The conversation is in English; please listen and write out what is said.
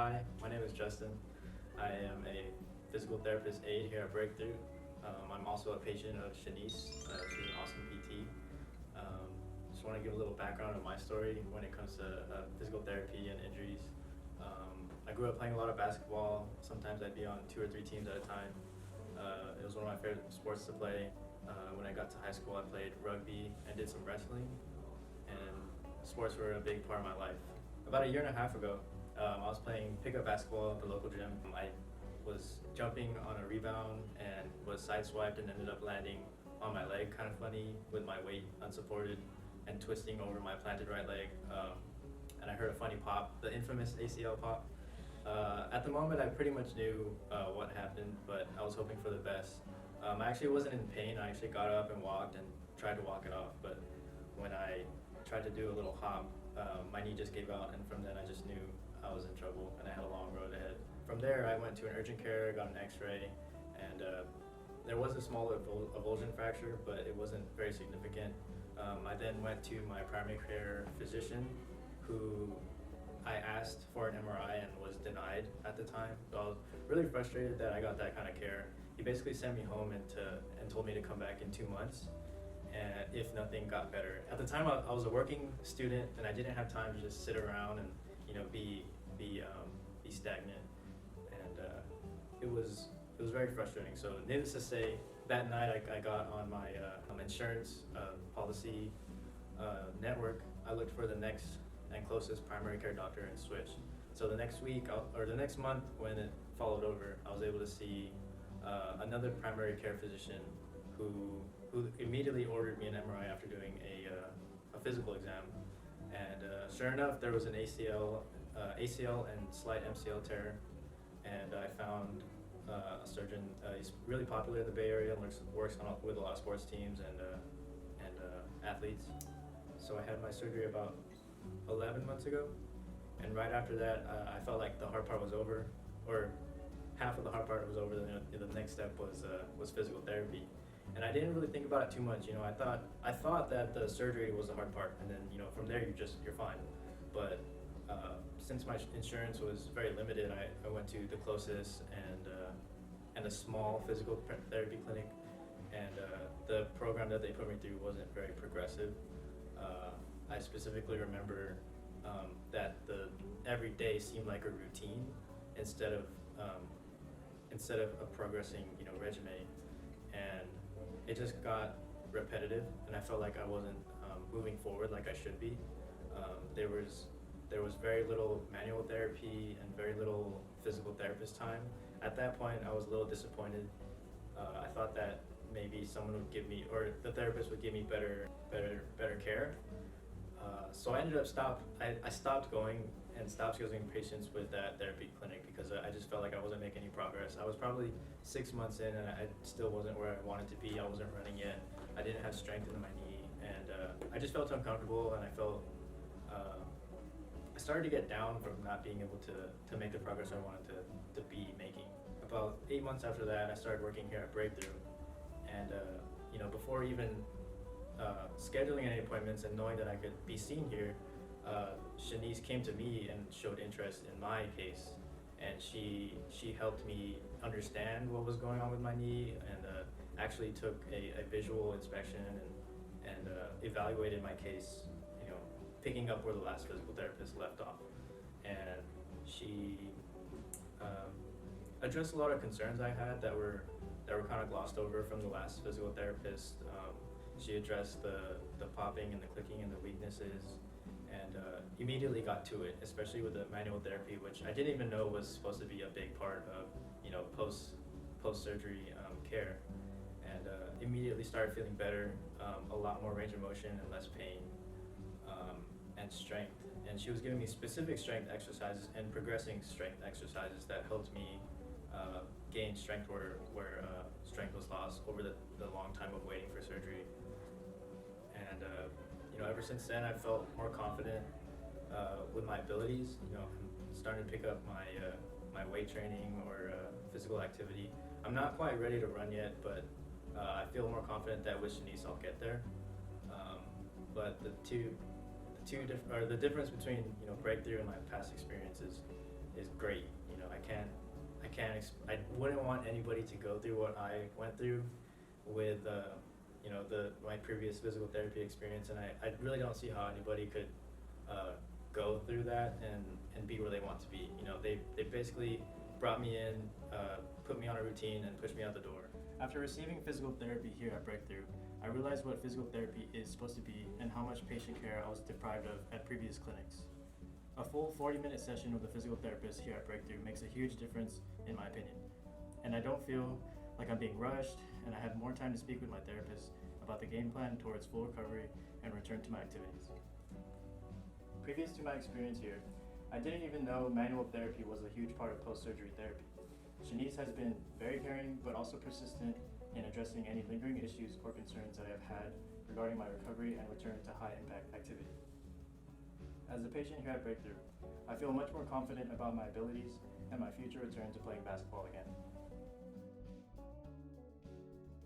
Hi, my name is Justin. I am a physical therapist aide here at Breakthrough. I'm also a patient of Shanice. She's an awesome PT. Just want to give a little background of my story when it comes to physical therapy and injuries. I grew up playing a lot of basketball. Sometimes I'd be on 2 or 3 teams at a time. It was one of my favorite sports to play. When I got to high school, I played rugby and did some wrestling, and sports were a big part of my life. About a year and a half ago, I was playing pickup basketball at the local gym. I was jumping on a rebound and was sideswiped and ended up landing on my leg, kind of funny, with my weight unsupported and twisting over my planted right leg. And I heard a funny pop, the infamous ACL pop. At the moment, I pretty much knew what happened, but I was hoping for the best. I actually wasn't in pain. I actually got up and walked and tried to walk it off, but when I tried to do a little hop, my knee just gave out, and from then I just knew I was in trouble and I had a long road ahead. From there, I went to an urgent care, got an x-ray, and there was a small avulsion fracture, but it wasn't very significant. I then went to my primary care physician, who I asked for an MRI and was denied at the time. So I was really frustrated that I got that kind of care. He basically sent me home and told me to come back in 2 months, and if nothing got better. At the time, I was a working student, and I didn't have time to just sit around and be stagnant, and it was very frustrating. So needless to say, that night I got on my insurance policy network. I looked for the next and closest primary care doctor and switched. So the next week or the next month, when it followed over, I was able to see another primary care physician who immediately ordered me an MRI after doing a physical exam. And sure enough, there was an ACL and slight MCL tear, and I found a surgeon. He's really popular in the Bay Area and works with a lot of sports teams and athletes. So I had my surgery about 11 months ago, and right after that, I felt like the hard part was over, or half of the hard part was over. The next step was physical therapy. And I didn't really think about it too much. I thought that the surgery was the hard part, and then from there you're fine. But since my insurance was very limited, I went to the closest and a small physical therapy clinic, and the program that they put me through wasn't very progressive. I specifically remember that every day seemed like a routine instead of a progressing regimen, and it just got repetitive, and I felt like I wasn't moving forward like I should be. There was very little manual therapy and very little physical therapist time. At that point, I was a little disappointed. I thought that maybe someone would give me, or the therapist would give me better care. So I ended up I stopped going and stopped scheduling patients with that therapy clinic because I just felt like I wasn't making any progress. I was probably 6 months in, and I still wasn't where I wanted to be. I wasn't running yet. I didn't have strength in my knee, and I just felt uncomfortable, and I started to get down from not being able to make the progress I wanted to be making. About 8 months after that, I started working here at Breakthrough, and before even scheduling any appointments and knowing that I could be seen here, Shanice came to me and showed interest in my case, and she helped me understand what was going on with my knee, and actually took a visual inspection and evaluated my case, picking up where the last physical therapist left off. And she addressed a lot of concerns I had that were kind of glossed over from the last physical therapist. She addressed the popping and the clicking and the weaknesses, and immediately got to it, especially with the manual therapy, which I didn't even know was supposed to be a big part of post-surgery care, and immediately started feeling better, a lot more range of motion and less pain, and strength. And she was giving me specific strength exercises and progressing strength exercises that helped me gain strength where strength was lost over the long time of waiting for surgery. And ever since then, I've felt more confident with my abilities. I'm starting to pick up my weight training or physical activity. I'm not quite ready to run yet, but I feel more confident that with Shanice I'll get there. But the difference between Breakthrough and my past experiences is great. You know, I wouldn't want anybody to go through what I went through with, you know, my previous physical therapy experience, and I really don't see how anybody could go through that and be where they want to be. You know, they basically brought me in, put me on a routine, and pushed me out the door. After receiving physical therapy here at Breakthrough, I realized what physical therapy is supposed to be and how much patient care I was deprived of at previous clinics. A full 40-minute session with a physical therapist here at Breakthrough makes a huge difference in my opinion. And I don't feel like I'm being rushed, and I have more time to speak with my therapist about the game plan towards full recovery and return to my activities. Previous to my experience here, I didn't even know manual therapy was a huge part of post-surgery therapy. Shanice has been very caring but also persistent in addressing any lingering issues or concerns that I have had regarding my recovery and return to high-impact activity. As a patient here at Breakthrough, I feel much more confident about my abilities and my future return to playing basketball again.